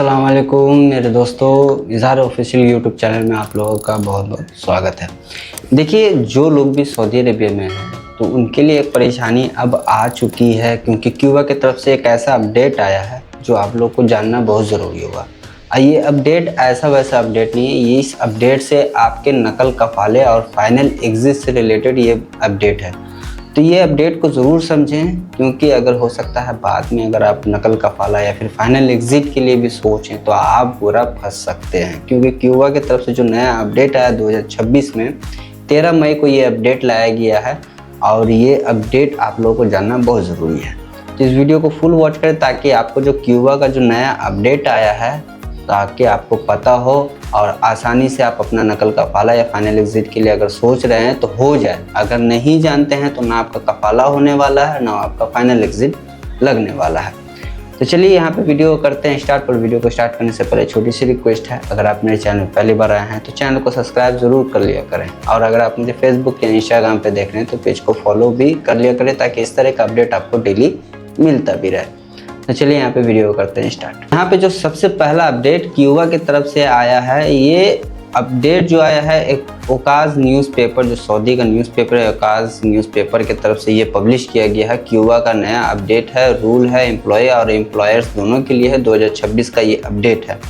अस्सलाम वालेकुम मेरे दोस्तों, इज़हार ऑफिशियल यूट्यूब चैनल में आप लोगों का बहुत बहुत स्वागत है। देखिए, जो लोग भी सऊदी अरेबिया में हैं तो उनके लिए एक परेशानी अब आ चुकी है, क्योंकि क्यूबा की तरफ से एक ऐसा अपडेट आया है जो आप लोग को जानना बहुत ज़रूरी होगा। ये अपडेट ऐसा वैसा अपडेट नहीं है, ये इस अपडेट से आपके नकल कफ़ाले और फाइनल एग्जिट से रिलेटेड ये अपडेट है। तो ये अपडेट को ज़रूर समझें, क्योंकि अगर हो सकता है बाद में अगर आप नकल कफ़ाला या फिर फाइनल एग्ज़िट के लिए भी सोचें तो आप पूरा फंस सकते हैं। क्योंकि क्यूबा की तरफ से जो नया अपडेट आया 2026 में 13 मई को ये अपडेट लाया गया है और ये अपडेट आप लोगों को जानना बहुत ज़रूरी है। तो इस वीडियो को फुल वॉच करें ताकि आपको जो क्यूबा का जो नया अपडेट आया है ताकि आपको पता हो और आसानी से आप अपना नकल कफ़ाला या फाइनल एग्जिट के लिए अगर सोच रहे हैं तो हो जाए। अगर नहीं जानते हैं तो ना आपका कफ़ाला होने वाला है ना आपका फाइनल एग्जिट लगने वाला है। तो चलिए यहाँ पे वीडियो करते हैं स्टार्ट। पर वीडियो को स्टार्ट करने से पहले छोटी सी रिक्वेस्ट है, अगर आप मेरे चैनल में पहली बार आए हैं तो चैनल को सब्सक्राइब ज़रूर कर लिया करें, और अगर आप मुझे फेसबुक या इंस्टाग्राम पर देख रहे हैं तो पेज को फॉलो भी कर लिया करें ताकि इस तरह का अपडेट आपको डेली मिलता भी रहे। तो चलिए यहाँ पे वीडियो करते हैं स्टार्ट। यहाँ पे जो सबसे पहला अपडेट क्यूबा की तरफ से आया है, ये अपडेट जो आया है एक ओकाज न्यूज़पेपर, जो सऊदी का न्यूज़पेपर है, ओकाज न्यूज़पेपर की तरफ से ये पब्लिश किया गया है। क्यूबा का नया अपडेट है, रूल है एम्प्लॉय और एम्प्लॉयर्स दोनों के लिए है। 2026 का ये अपडेट है।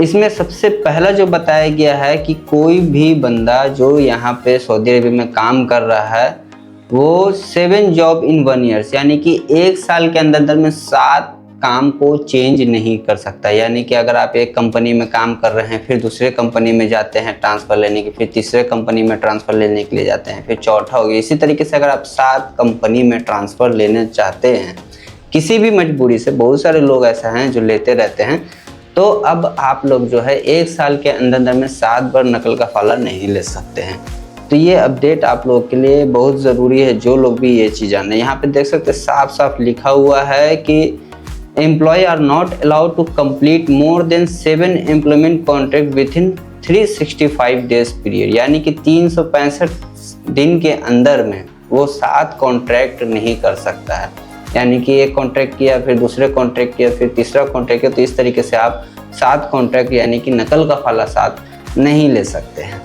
इसमें सबसे पहला जो बताया गया है कि कोई भी बंदा जो यहाँ पे सऊदी अरब में काम कर रहा है वो 7 जॉब इन 1 ईयर, यानी कि 1 साल के अंदर में 7 काम को चेंज नहीं कर सकता। यानी कि अगर आप एक कंपनी में काम कर रहे हैं, फिर दूसरे कंपनी में जाते हैं ट्रांसफ़र लेने के, फिर तीसरे कंपनी में ट्रांसफ़र लेने के लिए जाते हैं, फिर चौथा हो गया। इसी तरीके से अगर आप 7 कंपनी में ट्रांसफ़र लेना चाहते हैं किसी भी मजबूरी से, बहुत सारे लोग ऐसा हैं जो लेते रहते हैं, तो अब आप लोग जो है 1 साल के अंदर में 7 बार नकल कफ़ाला नहीं ले सकते हैं। तो ये अपडेट आप लोगों के लिए बहुत ज़रूरी है, जो लोग भी ये चीज़ जाने। यहाँ पे देख सकते हैं साफ साफ लिखा हुआ है कि employ are not allowed to complete more than 7 employment contract within 365 days period, यानी कि 365 दिन के अंदर में वो 7 कॉन्ट्रैक्ट नहीं कर सकता है। यानी कि एक कॉन्ट्रैक्ट किया, फिर दूसरे कॉन्ट्रैक्ट किया, फिर तीसरा कॉन्ट्रैक्ट किया, तो इस तरीके से आप 7 कॉन्ट्रैक्ट यानी कि नकल कफ़ाला 7 नहीं ले सकते हैं।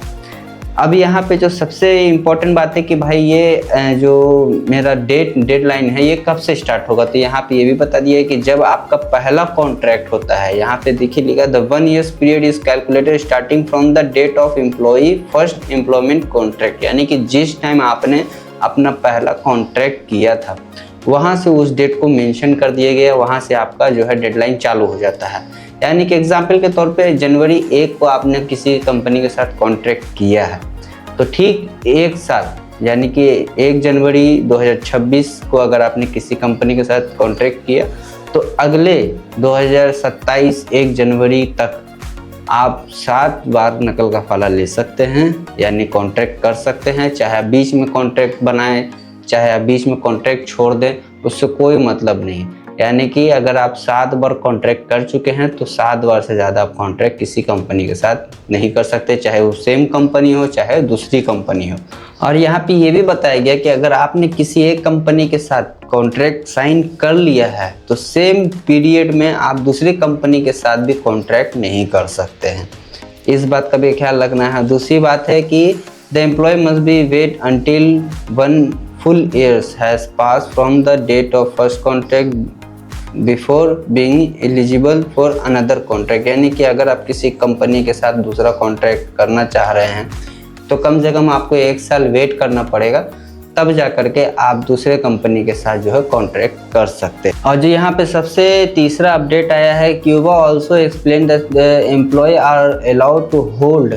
अब यहाँ पे जो सबसे इम्पोर्टेंट बात है कि भाई ये जो मेरा डेडलाइन है ये कब से स्टार्ट होगा, तो यहाँ पे ये भी बता दिया है कि जब आपका पहला कॉन्ट्रैक्ट होता है। यहाँ पे देखिए लिखा the 1 years period is calculated starting from the date of employee first employment contract, यानी कि जिस टाइम आपने अपना पहला कॉन्ट्रैक्ट किया था वहाँ से उस डेट को मेंशन कर दिया गया, वहाँ से आपका जो है डेडलाइन चालू हो जाता है। यानी कि एग्जाम्पल के तौर पे जनवरी 1 को आपने किसी कंपनी के साथ कॉन्ट्रैक्ट किया है, तो ठीक 1 साल यानी कि 1 जनवरी 2026 को अगर आपने किसी कंपनी के साथ कॉन्ट्रैक्ट किया तो अगले 2027 1 जनवरी तक आप 7 बार नकल कफ़ाला ले सकते हैं, यानी कॉन्ट्रैक्ट कर सकते हैं। चाहे आप बीच में कॉन्ट्रैक्ट बनाएं, चाहे आप बीच में कॉन्ट्रैक्ट छोड़ दें, उससे कोई मतलब नहीं। यानी कि अगर आप 7 बार कॉन्ट्रैक्ट कर चुके हैं तो 7 बार से ज़्यादा आप कॉन्ट्रैक्ट किसी कंपनी के साथ नहीं कर सकते, चाहे वो सेम कंपनी हो चाहे दूसरी कंपनी हो। और यहाँ पे ये भी बताया गया कि अगर आपने किसी एक कंपनी के साथ कॉन्ट्रैक्ट साइन कर लिया है तो सेम पीरियड में आप दूसरी कंपनी के साथ भी कॉन्ट्रैक्ट नहीं कर सकते हैं। इस बात का भी ख्याल रखना है। दूसरी बात है कि the employ must be wait until 1 full years has passed from the date of first contract before being eligible for another contract, यानी कि अगर आप किसी कंपनी के साथ दूसरा कॉन्ट्रैक्ट करना चाह रहे हैं तो कम से कम आपको 1 साल वेट करना पड़ेगा, तब जा करके आप दूसरे कंपनी के साथ जो है कॉन्ट्रैक्ट कर सकते हैं। और जो यहाँ पे सबसे तीसरा अपडेट आया है, Qiwa also explain that the employ are allowed to hold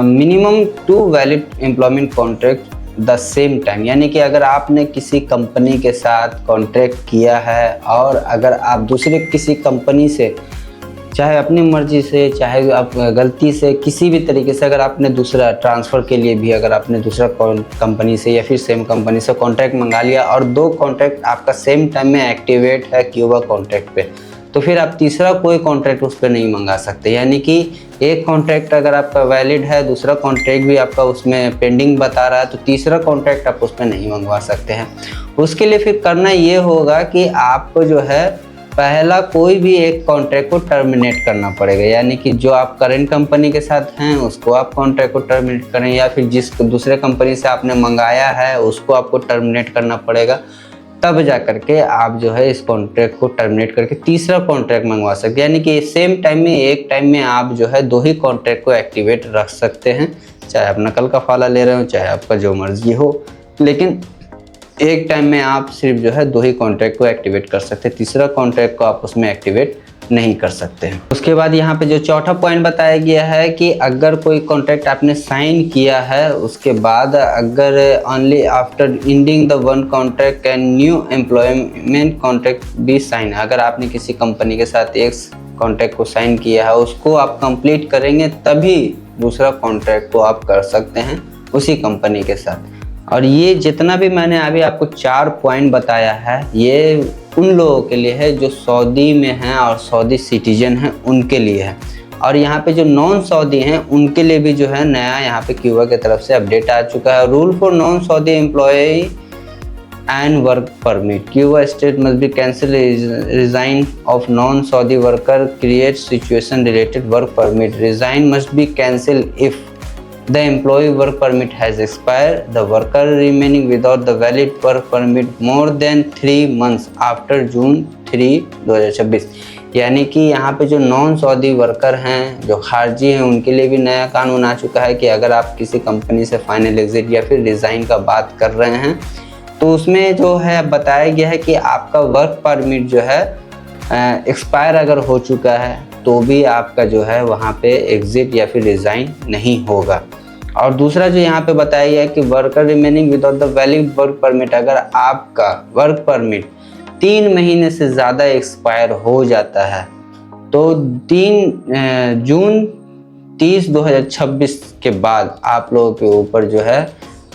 minimum 2 valid employment contract the same time, यानी कि अगर आपने किसी कंपनी के साथ कॉन्ट्रैक्ट किया है और अगर आप दूसरे किसी कंपनी से चाहे अपनी मर्जी से चाहे आप गलती से किसी भी तरीके से अगर आपने दूसरा ट्रांसफ़र के लिए भी अगर आपने दूसरा कंपनी से या फिर सेम कंपनी से कॉन्ट्रैक्ट मंगा लिया और 2 कॉन्ट्रैक्ट आपका सेम टाइम में एक्टिवेट है क्यूबा कॉन्ट्रैक्ट पे, तो फिर आप तीसरा कोई कॉन्ट्रैक्ट उस पर नहीं मंगा सकते। यानी कि एक कॉन्ट्रैक्ट अगर आपका वैलिड है, दूसरा कॉन्ट्रैक्ट भी आपका उसमें पेंडिंग बता रहा है, तो तीसरा कॉन्ट्रैक्ट आप उस पर नहीं मंगवा सकते हैं। उसके लिए फिर करना ये होगा कि आपको जो है पहला कोई भी एक कॉन्ट्रैक्ट को टर्मिनेट करना पड़ेगा, यानी कि जो आप करेंट कंपनी के साथ हैं उसको आप कॉन्ट्रैक्ट को टर्मिनेट करें, या फिर जिस दूसरे कंपनी से आपने मंगाया है उसको आपको टर्मिनेट करना पड़ेगा। तब जा करके आप जो है इस कॉन्ट्रैक्ट को टर्मिनेट करके तीसरा कॉन्ट्रैक्ट मंगवा सकते हैं। यानी कि सेम टाइम में एक टाइम में आप जो है 2 ही कॉन्ट्रैक्ट को एक्टिवेट रख सकते हैं, चाहे आप नकल का फाला ले रहे हो चाहे आपका जो मर्जी हो, लेकिन एक टाइम में आप सिर्फ जो है 2 ही कॉन्ट्रैक्ट को एक्टिवेट कर सकते हैं, तीसरा कॉन्ट्रैक्ट को आप उसमें एक्टिवेट नहीं कर सकते हैं। उसके बाद यहाँ पे जो चौथा पॉइंट बताया गया है कि अगर कोई कॉन्ट्रैक्ट आपने साइन किया है उसके बाद अगर only after ending the one contract can new employment contract be sign, अगर आपने किसी कंपनी के साथ एक कॉन्ट्रैक्ट को साइन किया है उसको आप कंप्लीट करेंगे तभी दूसरा कॉन्ट्रैक्ट को आप कर सकते हैं उसी कंपनी के साथ। और ये जितना भी मैंने अभी आपको 4 पॉइंट बताया है ये उन लोगों के लिए है जो सऊदी में हैं और सऊदी सिटीजन हैं उनके लिए है, और यहाँ पे जो नॉन सऊदी हैं उनके लिए भी जो है नया यहाँ पे क्यूबा की तरफ से अपडेट आ चुका है। Rule for non Saudi employ and work permit, Qiwa state must be cancel resign of non Saudi worker create situation related work permit, resign must be cancel if the employee work permit has expired, the worker remaining without the valid work permit more than 3 months after June 3, 2026। यानी कि यहाँ पे जो non Saudi worker हैं जो खारजी हैं उनके लिए भी नया कानून आ चुका है कि अगर आप किसी कंपनी से फाइनल एग्जिट या फिर रिज़ाइन का बात कर रहे हैं तो उसमें जो है बताया गया है कि आपका वर्क परमिट जो है एक्सपायर अगर हो चुका है तो भी आपका जो है वहाँ पे एग्जिट या फिर रिज़ाइन नहीं होगा। और दूसरा जो यहाँ पे बताया गया है कि worker remaining without the valid work permit, अगर आपका वर्क परमिट 3 महीने से ज़्यादा एक्सपायर हो जाता है तो 3 जून 30, 2026 के बाद आप लोगों के ऊपर जो है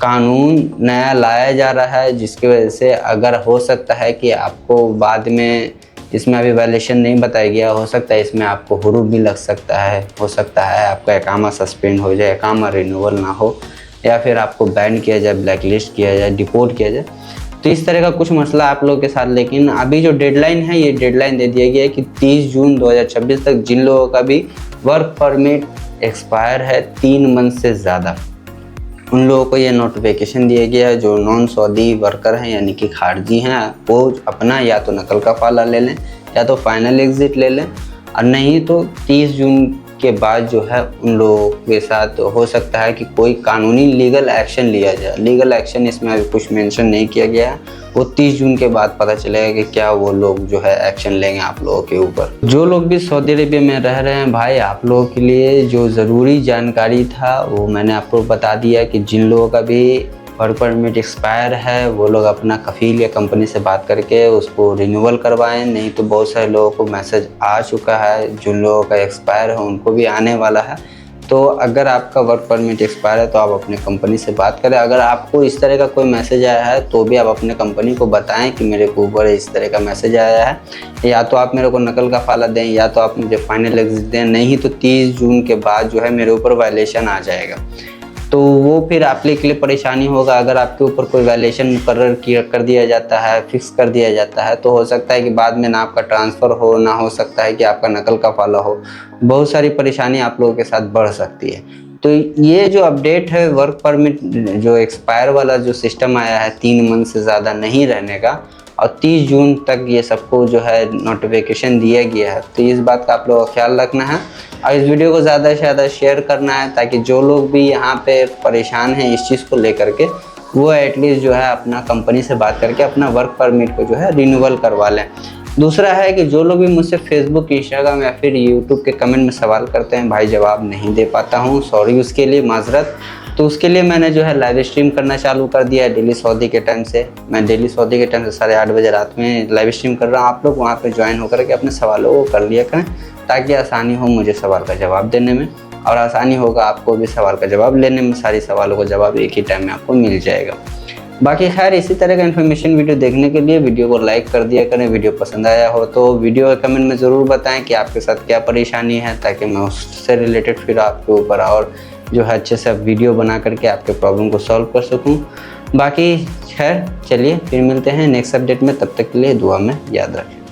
कानून नया लाया जा रहा है, जिसकी वजह से अगर हो सकता है कि आपको बाद में, इसमें अभी वैल्यूएशन नहीं बताया गया, हो सकता है इसमें आपको हुरूफ भी लग सकता है, हो सकता है आपका इकामा सस्पेंड हो जाए, इकामा रिन्यूअल ना हो, या फिर आपको बैन किया जाए, ब्लैक लिस्ट किया जाए, डिपोर्ट किया जाए, तो इस तरह का कुछ मसला आप लोगों के साथ। लेकिन अभी जो डेडलाइन है ये डेडलाइन दे दिया गया है कि 30 जून 2026 तक जिन लोगों का भी वर्क परमिट एक्सपायर है 3 मंथ से ज़्यादा उन लोगों को ये नोटिफिकेशन दिया गया है। जो नॉन सऊदी वर्कर हैं यानी कि खारजी हैं वो अपना या तो नकल का फाला ले लें या तो फाइनल एग्जिट ले लें, और नहीं तो 30 जून के बाद जो है उन लोगों के साथ हो सकता है कि कोई कानूनी लीगल एक्शन लिया जाए। लीगल एक्शन इसमें अभी कुछ मेंशन नहीं किया गया है, वो 30 जून के बाद पता चलेगा कि क्या वो लोग जो है एक्शन लेंगे आप लोगों के ऊपर। जो लोग भी सऊदी अरेबिया में रह रहे हैं भाई, आप लोगों के लिए जो ज़रूरी जानकारी था वो मैंने आपको बता दिया कि जिन लोगों का भी वर्क परमिट एक्सपायर है वो लोग अपना कफील या कंपनी से बात करके उसको रिन्यूअल करवाएं, नहीं तो बहुत सारे लोगों को मैसेज आ चुका है, जिन लोगों का एक्सपायर है उनको भी आने वाला है। तो अगर आपका वर्क परमिट एक्सपायर है तो आप अपने कंपनी से बात करें। अगर आपको इस तरह का कोई मैसेज आया है तो भी आप अपने कंपनी को बताएं कि मेरे को ऊपर इस तरह का मैसेज आया है, या तो आप मेरे को नकल का फाला दें या तो आप मुझे फाइनल एग्जिट दें, नहीं तो 30 जून के बाद जो है मेरे ऊपर वायलेशन आ जाएगा, तो वो फिर आपके लिए परेशानी होगा। अगर आपके ऊपर कोई वैल्यूएशन मुकर्रर कर दिया जाता है, फिक्स कर दिया जाता है, तो हो सकता है कि बाद में ना आपका ट्रांसफ़र हो, ना हो सकता है कि आपका नकल का फाला हो, बहुत सारी परेशानी आप लोगों के साथ बढ़ सकती है। तो ये जो अपडेट है वर्क परमिट जो एक्सपायर वाला जो सिस्टम आया है 3 मंथ से ज़्यादा नहीं रहने का, और 30 जून तक ये सबको जो है नोटिफिकेशन दिया गया है, तो इस बात का आप लोगों को ख्याल रखना है और इस वीडियो को ज़्यादा से ज़्यादा शेयर करना है, ताकि जो लोग भी यहाँ पे परेशान हैं इस चीज़ को लेकर के वो एटलीस्ट जो है अपना कंपनी से बात करके अपना वर्क परमिट को जो है रिन्यूअल करवा लें। दूसरा है कि जो लोग भी मुझसे फेसबुक, इंस्टाग्राम या फिर यूट्यूब के कमेंट में सवाल करते हैं भाई जवाब नहीं दे पाता हूँ, सॉरी उसके लिए माजरत। तो उसके लिए मैंने जो है लाइव स्ट्रीम करना चालू कर दिया है डेली सऊदी के टाइम से। मैं डेली सऊदी के टाइम से 8:30 बजे रात में लाइव स्ट्रीम कर रहा हूँ। आप लोग वहाँ पे ज्वाइन होकर के अपने सवालों को कर लिया करें, ताकि आसानी हो मुझे सवाल का जवाब देने में और आसानी होगा आपको भी सवाल का जवाब लेने में। सारी सवालों का जवाब एक ही टाइम में आपको मिल जाएगा। बाकी खैर इसी तरह का इन्फॉर्मेशन वीडियो देखने के लिए वीडियो को लाइक कर दिया करें। वीडियो पसंद आया हो तो वीडियो कमेंट में ज़रूर बताएं कि आपके साथ क्या परेशानी है, ताकि मैं उससे रिलेटेड फिर आपके ऊपर और जो है अच्छे से वीडियो बना करके आपके प्रॉब्लम को सॉल्व कर सकूं। बाकी खैर चलिए फिर मिलते हैं नेक्स्ट अपडेट में, तब तक के लिए दुआ में याद रखें।